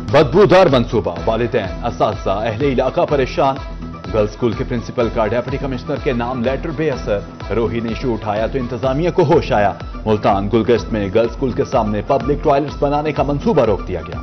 बदबूदार मंसूबा, वालिदैन, असातिज़ा, अहले इलाका परेशान। गर्ल्स स्कूल के प्रिंसिपल का डिप्टी कमिश्नर के नाम लेटर बेअसर। रोही ने इशू उठाया तो इंतजामिया को होश आया। मुल्तान गुलगश्त में गर्ल्स स्कूल के सामने पब्लिक टॉयलेट्स बनाने का मंसूबा रोक दिया गया।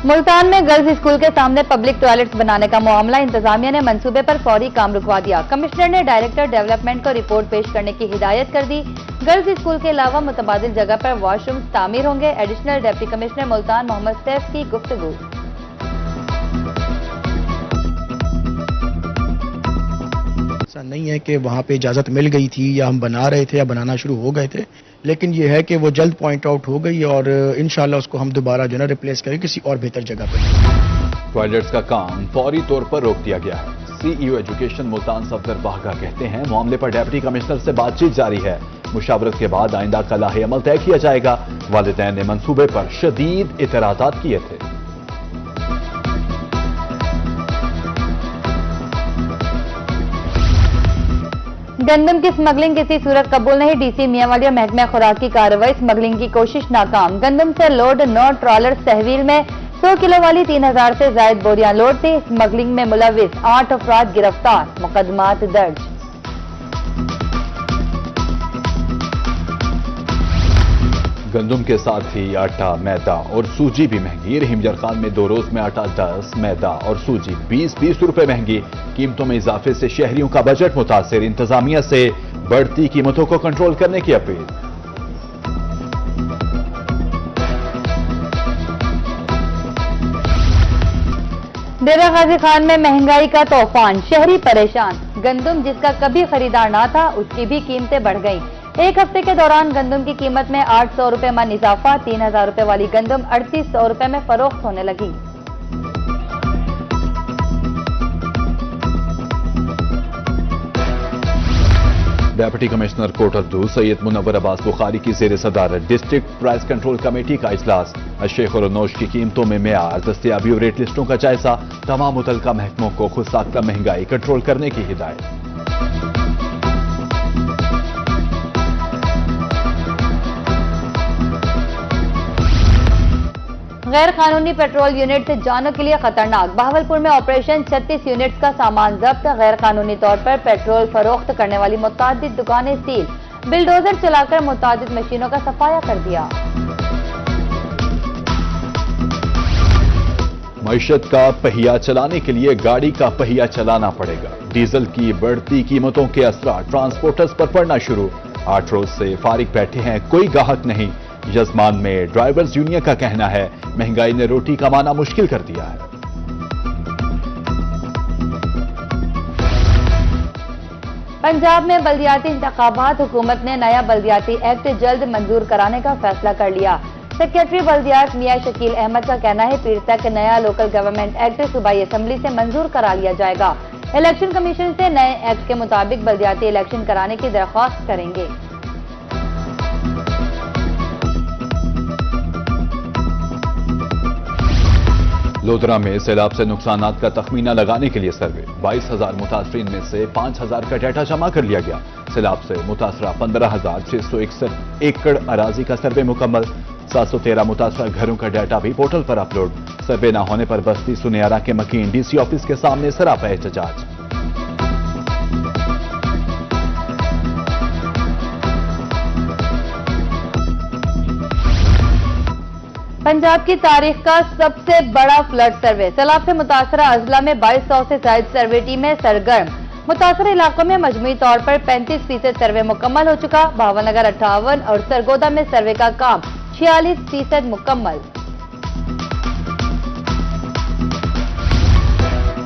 मुल्तान में गर्ल्स स्कूल के सामने पब्लिक टॉयलेट्स बनाने का मामला, इंतजामिया ने मंसूबे पर फौरी काम रुकवा दिया। कमिश्नर ने डायरेक्टर डेवलपमेंट को रिपोर्ट पेश करने की हिदायत कर दी। गर्ल्स स्कूल के अलावा मुतबादिल जगह पर वॉशरूम तामीर होंगे। Additional deputy commissioner Multan Mohammad Saif की गुफ्तगू। ऐसा नहीं है कि वहाँ पे इजाज़त मिल गई थी या हम बना रहे थे या बनाना शुरू हो गए थे, लेकिन ये है कि वो जल्द पॉइंट आउट हो गई और इंशाल्लाह उसको हम दोबारा जो है ना रिप्लेस करें किसी और बेहतर जगह पर। टॉयलेट्स का काम फौरी तौर पर रोक दिया गया है। सीईओ एजुकेशन मुल्तान सफदर बागा कहते हैं मामले पर डिप्टी कमिश्नर से बातचीत जारी है। मुशावरत के बाद आइंदा का लाहे अमल तय किया जाएगा। वालिदैन ने मंसूबे पर शदीद इतराज़ात किए थे। गंदम की स्मगलिंग किसी सूरत कबूल नहीं। डीसी मियांवाली और महकमा खुराक की कार्रवाई, स्मगलिंग की कोशिश नाकाम। गंदम से लोड 9 ट्रॉलर तहवील में 100 किलो वाली 3000 से जायद बोरियां लोड थी। स्मगलिंग में मुलविस 8 अफराद गिरफ्तार, मुकदमात दर्ज। गंदम के साथ ही आटा, मैदा और सूजी भी महंगी। रहीम जरखान में 2 रोज में आटा 10, मैदा और सूजी 20-20 रुपए महंगी। कीमतों में इजाफे से शहरियों का बजट मुतासिर। इंतजामिया से बढ़ती कीमतों को कंट्रोल करने की अपील। डेरा गाजी खान में महंगाई का तूफान, शहरी परेशान। गंदम जिसका कभी खरीदार ना था, उसकी भी कीमतें बढ़ गईं। एक हफ्ते के दौरान गंदम की कीमत में 800 रुपए मन इजाफा। 3000 रुपए वाली गंदम 3800 रुपए में फरोख्त होने लगी। डिप्टी कमिश्नर कोटद्दू सैयद मुनव्वर अब्बास बुखारी की जेर सदारत डिस्ट्रिक्ट प्राइस कंट्रोल कमेटी का इजलास। अशेख और नोश की कीमतों में मेयार, दस्तयाबी और रेट लिस्टों का जायजा। तमाम मुतल्लिका महकमों को खुद साख्ता महंगाई कंट्रोल करने की हिदायत। गैर कानूनी पेट्रोल यूनिट से जानों के लिए खतरनाक। बहावलपुर में ऑपरेशन 36 यूनिट्स का सामान जब्त। गैर कानूनी तौर पर पेट्रोल फरोख्त करने वाली मुतादिद दुकानें सील। बिल्डोजर चलाकर मुतादिद मशीनों का सफाया कर दिया। मईशत का पहिया चलाने के लिए गाड़ी का पहिया चलाना पड़ेगा। डीजल की बढ़ती कीमतों के असर ट्रांसपोर्टर्स पर पड़ना शुरू। 8 रोज से फारिग बैठे हैं, कोई गाहक नहीं। यजमान में ड्राइवर्स यूनियन का कहना है महंगाई ने रोटी कमाना मुश्किल कर दिया है। पंजाब में बल्दियाती इंतखाबात, हुकूमत ने नया बल्दियाती एक्ट जल्द मंजूर कराने का फैसला कर लिया। सेक्रेटरी बल्दियात मियां शकील अहमद का कहना है पीर तक नया लोकल गवर्नमेंट एक्ट सूबाई असम्बली से मंजूर करा लिया जाएगा। इलेक्शन कमीशन से नए एक्ट के मुताबिक बल्दियाती इलेक्शन कराने की दरख्वास्त करेंगे। लोधरा में सैलाब से नुकसानात का तखमीना लगाने के लिए सर्वे। 22,000 मुतासरीन में से 5,000 का डाटा जमा कर लिया गया। सैलाब से मुतासरा 15,661 एकड़ अराजी का सर्वे मुकम्मल। 713 मुतासरा घरों का डाटा भी पोर्टल पर अपलोड। सर्वे न होने पर बस्ती सुनियारा के मकीन डीसी ऑफिस के सामने सरापा एहतजाज। पंजाब की तारीख का सबसे बड़ा फ्लड सर्वे। सैलाब से मुतासरा अजला में 2200 से ज्यादा सर्वे टीमें सरगर्म। मुतासर इलाकों में मजमूई तौर पर 35% सर्वे मुकम्मल हो चुका। भावनगर 58 और सरगोदा में सर्वे का काम 46% मुकम्मल।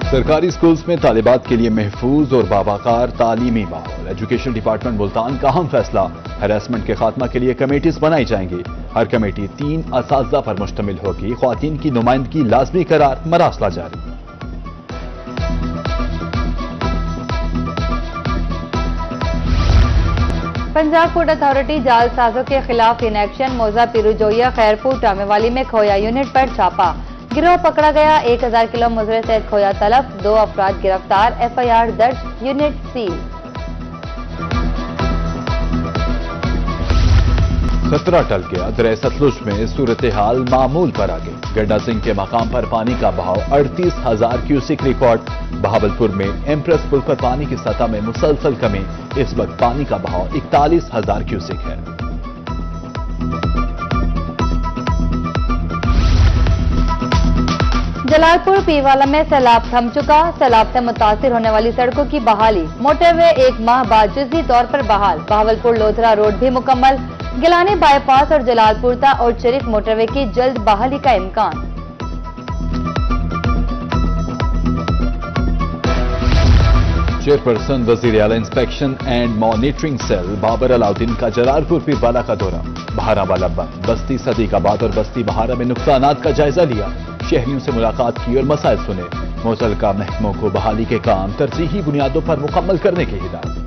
सरकारी स्कूल्स में तालिबात के लिए महफूज और बाबाकार तालीमी माहौल। एजुकेशन डिपार्टमेंट मुल्तान का अहम फैसला। हैरेसमेंट के खात्मा के लिए कमेटीज बनाई जाएंगी। हर कमेटी 3 असातिज़ा पर मुश्तमिल होगी। ख्वातीन की नुमाइंदगी लाजमी करार, मरासला जारी। पंजाब फूड अथॉरिटी जालसाजों के खिलाफ इन एक्शन। मौजा पीरूजोया खैरपुर टामेवाली में खोया यूनिट पर छापा। गिरोह पकड़ा गया। 1000 किलो मुजरे से खोया तलब। 2 अफराद गिरफ्तार। FIR दर्ज। Unit seal. खतरा टल गया, दरिया सतलुज में सूरत हाल मामूल पर आ गई। गड्डा सिंह के मकाम पर पानी का बहाव 38,000 क्यूसेक रिकॉर्ड। बहावलपुर में एम्प्रेस पुल पर पानी की सतह में मुसलसल कमी। इस वक्त पानी का बहाव 41,000 क्यूसेक है। जलालपुर पीरवाला में सैलाब थम चुका। सैलाब से मुतासिर होने वाली सड़कों की बहाली। मोटरवे 1 माह बाद जुज़ी तौर पर बहाल। बहावलपुर लोधरा रोड भी मुकम्मल। गिलानी बाईपास और जलालपुर ता और शरीफ मोटरवे की जल्द बहाली का इम्कान। चेयरपर्सन वजीर आला inspection and monitoring cell Babar Alauddin का जलालपुर पीरवाला का दौरा। बहारावाला बंद, बस्ती सदीकाबाद और बस्ती बहारा में नुकसानात का जायजा लिया। शहरियों से मुलाकात की और मसाइल सुने। मुतल्लिका महकमों को बहाली के काम तरजीही बुनियादों पर मुकम्मल करने की हिदायत।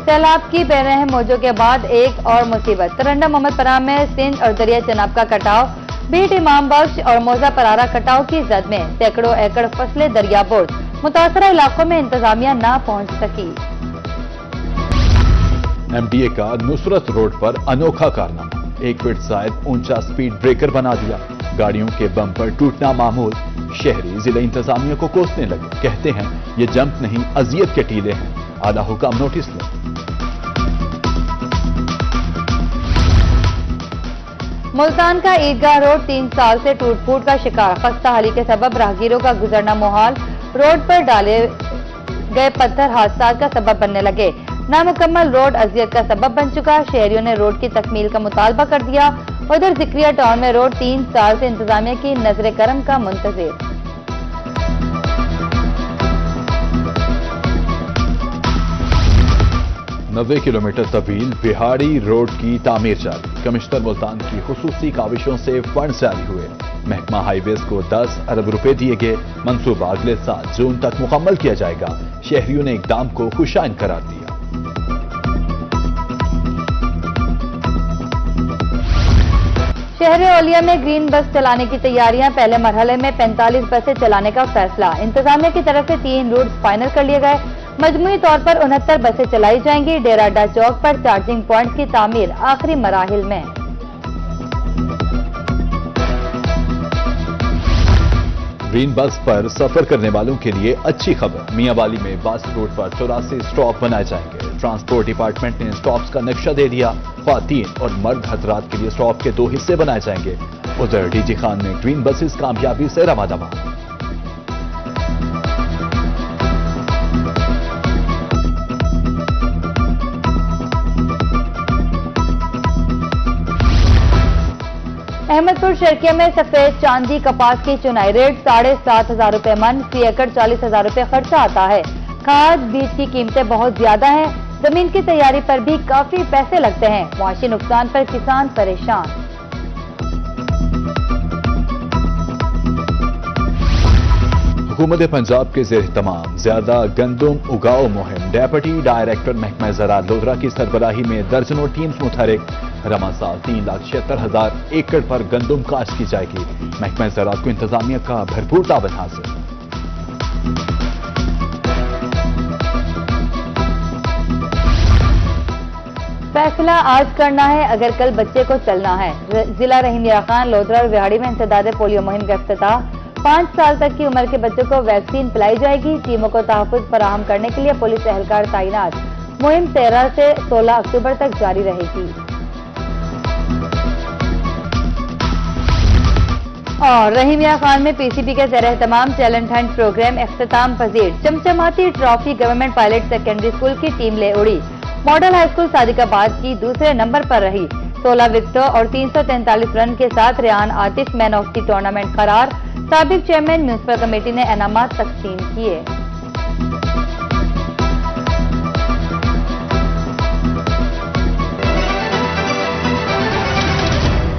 सैलाब की बेरहम मौजों के बाद एक और मुसीबत। तरंडा मोहम्मदपरा में सिंध और दरिया चनाब का कटाव। बीट इमाम बख्श और मौजा परारा कटाव की जद में। सैकड़ों एकड़ फसलें दरियाबोर्द। मुतासरा इलाकों में इंतजामिया ना पहुंच सकी। एमडीए का नुसरत रोड पर अनोखा कारनामा। 1 फीट शायद ऊंचा स्पीड ब्रेकर बना दिया। गाड़ियों के बम्पर टूटना मामूल। शहरी जिला इंतजामिया को कोसने लगे। कहते हैं ये जंप नहीं, अजियत के टीले हैं। आला हुक्म नोटिस लो। मुल्तान का ईदगाह रोड 3 साल से टूट फूट का शिकार। खस्ता हाली के सबब राहगीरों का गुजरना मुहाल। रोड पर डाले गए पत्थर हादसा का सबब बनने लगे। नामुकम्मल रोड अजियत का सबब बन चुका। शहरियों ने रोड की तकमील का मुतालबा कर दिया। उधर जिक्रिया टाउन में रोड 3 साल से इंतजामिया की नजर करम का मुंतजिर। 90 किलोमीटर तवील बिहाड़ी रोड की तामीर जारी। कमिश्नर मुल्तान की खुसूसी काविशों से फंड जारी हुए। महकमा हाईवेज को 10 अरब रुपए दिए गए। मंसूबा अगले साल जून तक मुकम्मल किया जाएगा। शहरियों ने इकदाम को खुशाइन करार दिया। शहर औलिया में ग्रीन बस चलाने की तैयारियां। पहले मरहले में 45 बसें चलाने का फैसला। इंतजामिया की तरफ से 3 रूट्स फाइनल कर लिए गए। मजमूई तौर पर 69 बसें चलाई जाएंगी। डेरा अड्डा चौक पर चार्जिंग पॉइंट की तामीर आखिरी मराहिल में। ग्रीन बस पर सफर करने वालों के लिए अच्छी खबर। मियांवाली में बस रूट पर 84 स्टॉप बनाए जाएंगे। ट्रांसपोर्ट डिपार्टमेंट ने स्टॉप्स का नक्शा दे दिया। ख्वातीन और मर्द हजरात के लिए स्टॉप के 2 हिस्से बनाए जाएंगे। उधर डीजी खान में ग्रीन बसेस कामयाबी से रवादवा। अहमदपुर शर्किया में सफेद चांदी कपास की चुनाई। रेट 7,500 रुपए मन। फी एकड़ 40,000 रुपए खर्चा आता है। खाद बीज की कीमतें बहुत ज्यादा हैं। जमीन की तैयारी पर भी काफी पैसे लगते हैं। मुआशी नुकसान पर किसान परेशान। हुकूमत पंजाब के ज़ेर तमाम ज्यादा गंदुम उगाओ मुहिम। डेप्यूटी डायरेक्टर महकमा ज़राअत लोधरा की सरबराही में दर्जनों टीम्स मुतहरिक। रमा साल 3,76,000 एकड़ पर गंदुम काश्त की जाएगी। महकमा ज़राअत को इंतजामिया का भरपूर ताबत हासिल। फैसला आज करना है अगर कल बच्चे को चलना है। जिला रहीमिया खान लोधरा और विहाड़ी में इंसदाद पोलियो मुहिम का इफ्तिताह। 5 साल तक की उम्र के बच्चों को वैक्सीन पिलाई जाएगी। टीमों को तहफ़्फ़ुज़ फराहम करने के लिए पुलिस एहलकार तैनात। मुहिम 13 से 16 अक्टूबर तक जारी रहेगी। और रहीमिया खान में पीसीबी के ज़ेर तमाम टैलेंट हंट प्रोग्राम इख्तिताम पजीर। चमचमाती trophy government pilot secondary school की टीम ले उड़ी। मॉडल हाई स्कूल सादिकाबाद की दूसरे नंबर पर रही। 16 विकेटों और 343 रन के साथ Rehan Atif man of the tournament करार। साबिक चेयरमैन म्यूनिसिपल कमेटी ने इनामात तकसीम किए।